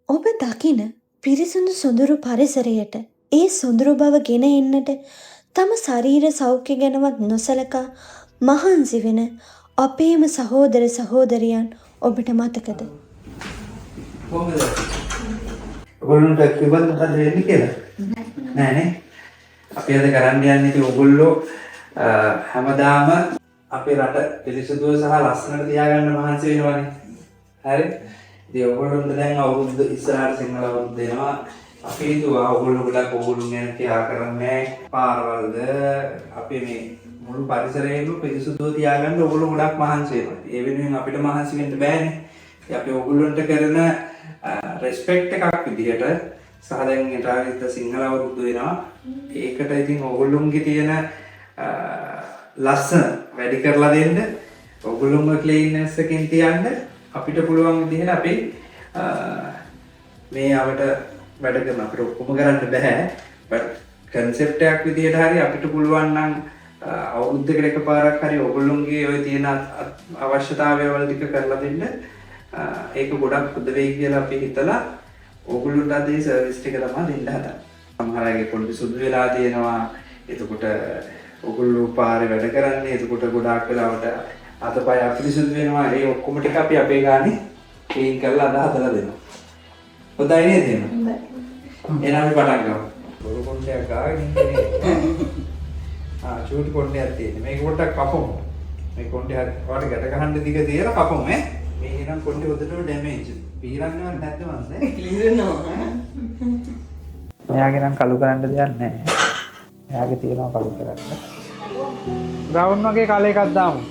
ඔබ දකින පිරිසිදු සොඳුරු පරිසරයට ඒ සොඳුරු බව ගෙන එන්නට තම ශරීර සෞඛ්‍ය ගැනවත් නොසලකා මහන්සි වෙන අපේම සහෝදර සහෝදරියන් ඔබට මතකද? කොහොමද? ඔයගොල්ලන්ට කිව්වද මොකද වෙන්නේ කියලා? නෑනේ. අපි අද කරන්න යන්නේ ඉතින් ඔයගොල්ලෝ හැමදාම අපේ රට පිරිසිදුව සහ ලස්සනට තියාගන්න මහන්සි වෙනවානේ. හරි? ඉතින් ඔයගොල්ලන්ට දැන් අවුරුද්ද ඉස්සරහට සිංහල අවුරුද්ද එනවා. අපි හිතුවා ඔයගොල්ලෝ ගොඩක් ඔයගොල්ලෝ ගැන තියා කරන්නේ පාරවල්ද අපි මේ මුළු පරිසරයම පිරිසිදුව තියාගන්න ඔයගොල්ලෝ ගොඩක් මහන්සි වෙනවා. ඒ වෙනුවෙන් අපිට මහන්සි වෙන්න බෑනේ. ඉතින් අපි ඔයගොල්ලන්ට කරන රෙස්පෙක්ට් එකක් විදිහට සහ දැන් ඊට සිංහල අවුරුද්ද වෙනවා. ඒකට ඉතින් ඔයගොල්ලොන්ගේ තියෙන ලස්සන වැඩි කරලා දෙන්න ඔයගොල්ලොන්ගේ ක්ලීන්නස් එකකින් තියන්න අපිට පුළුවන් විදිහට අපි මේ ආවට වැඩ කරන අපිට ඔක්කොම කරන්න බෑ. බට් කන්සෙප්ට් එකක් විදිහට හරි අපිට පුළුවන් නම් අවුරුද්දකට එකපාරක් හරි ඔයගොල්ලොන්ගේ ඔය තියෙන අවශ්‍යතාවයවල ටික කරලා දෙන්න. ඒක ගොඩක් හොඳ වෙයි කියලා අපි හිතලා ඕගොල්ලන්ට අද මේ සර්විස් ටික තමයි දෙන්න හදන්නේ. සමහර අයගේ පොඩි සුදු වෙලා තියෙනවා. එතකොට ඕගොල්ලෝ පාරේ වැඩ කරන්නේ. එතකොට ගොඩාක් වෙලාවට අතපය අපිරිසුදු වෙනවා. ඒ ඔක්කොම ටික අපි අපේ ගානේ ක්ලීන් කරලා අද හදලා දෙනවා. හොඳයි නේද එහෙනම්? හොඳයි. එහෙනම් අපි පටන් ගමු. බොරු කොණ්ඩයක් ගාගෙන ඉන්නේ. චූටි කොණ්ඩයක් තියෙන්නේ. මේක පොඩ්ඩක් කපමු. මේ කොණ්ඩේ වට ගැට ගහන්න දිග තියලා කපමු ඈ. මේ නම් කොණ්ඩේ හොදටම ඩැමේජ්. පීරන්නවත් නැද්ද මන්ද? පීරනවා. මෙයාගේ නම් කළු කරන්න දෙයක් නැහැ. එයාගේ තියෙනවා කළු කරන්න. බ්‍රවුන් වගේ කලර් එකක් දාමු.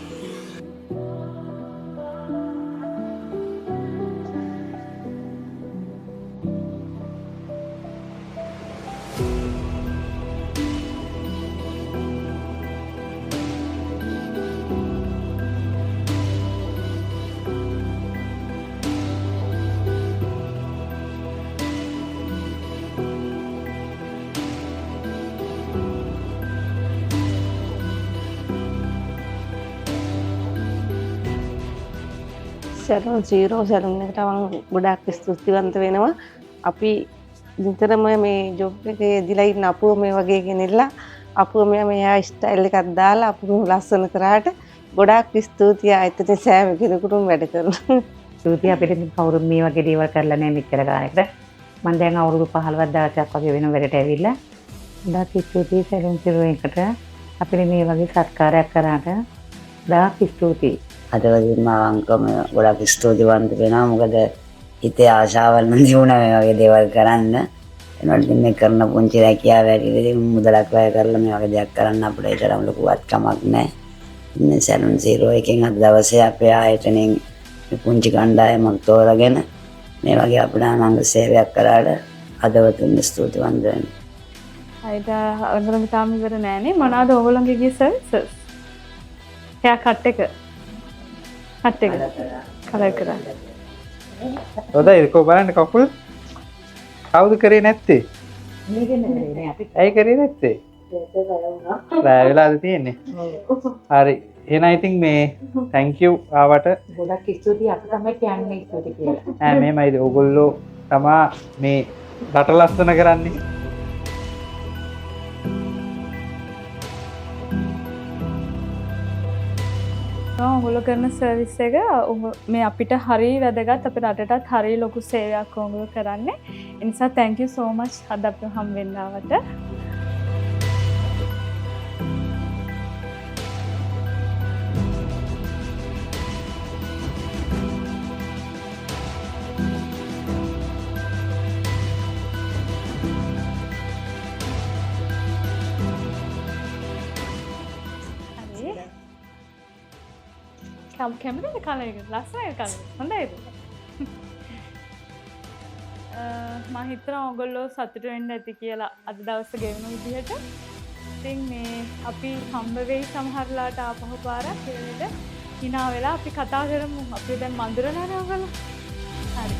සැලුන් සීරෝ සැලුන් එකට මම ගොඩාක් ස්තුතිවන්ත වෙනවා. අපි නිතරම මේ ජොබ් එකේ යෙදিলা ඉන්න අපුව මේ වගේ ගෙනෙලා අපුව මේ ස්ටයිල් එකක් දාලා අපුව ලස්සන කරාට ගොඩාක් ස්තුතියි. ආයතනයේ සෑම කෙනෙකුටම වැඩ කරනවා. ස්තුතියි අපිට කවුරුත් මේ වගේ දේවල් කරලා නැහැ මෙච්චර කාලෙකට. මම දැන් අවුරුදු 15ක් දවසක් වගේ වෙන වැඩට ඇවිල්ලා. ගොඩාක් ස්තුතියි සැලුන් සීරෝ එකට අපිට මේ වගේ සත්කාරයක් කරාට ගොඩාක් ස්තුතියි. අදවදින්ම අවංකම ගොඩක් ස්තුතිවන්ත වෙනවා. මොකද හිතේ ආශාවල් නම් තිබුණා මේ වගේ දේවල් කරන්න. එනකොට මේ කරන පුංචි රැකියාව වැඩිදී මුදලක් වැය කරලා මේ වගේ දෙයක් කරන්න අපිට ඒ තරම් ලොකු වත්කමක් නැහැ. ඉන්නේ සැලුන් සීරෝ එකෙන් අද දවසේ අපේ ආයතනයෙන් පුංචි කණ්ඩායමක් තෝරගෙන මේ වගේ අපිට අනංග සේවයක් කරාට අදවතුන් ස්තුතිවන්ත වෙනවා. අයිද අඳුරම තාම ඉවර නෑනේ. මොනවාද ඕගොල්ලන්ගේ ගිය සර්විසස්? හෙයා කට් එක කලර් කරා. හොඳයි කො බලන්න කකුල් කවුද කරේ නැත්තේ? ඇයි කරේ නැත්තේ? රෑ වෙලාද තියෙන්නේ? හරි. එහෙනම් ඉතින් මේ thank you ආවට ගොඩක් ස්තුතියි අපි තමයි කියන්නේ ස්තුතියි කියලා. නෑ මෙහෙමයි ඔයගොල්ලෝ තමා මේ රට ලස්සන කරන්නේ. ඔයගොල්ලෝ කරන සර්විස් එක මේ අපිට හරි වැදගත්. අපේ රටටත් හරි ලොකු සේවයක් ඔයගොල්ලෝ කරන්නේ. ඒ නිසා thank you so much අද අපිට හම් වෙන්න ආවට. කැමතිද කලර් එක? ලස්සනයි කලර්. හොඳයිද? මම හිතනවා ඔයගොල්ලෝ සතුටු වෙන්න ඇති කියලා අද දවසේ ගෙවුණු විදිහට. ඉතින් මේ අපි හම්බ වෙයි සමහරලාට ආපහු පාරක් ඒකට hina වෙලා අපි කතා කරමු. අපි දැන් මන්දිරනනේ ඔයගොල්ලෝ. හරි.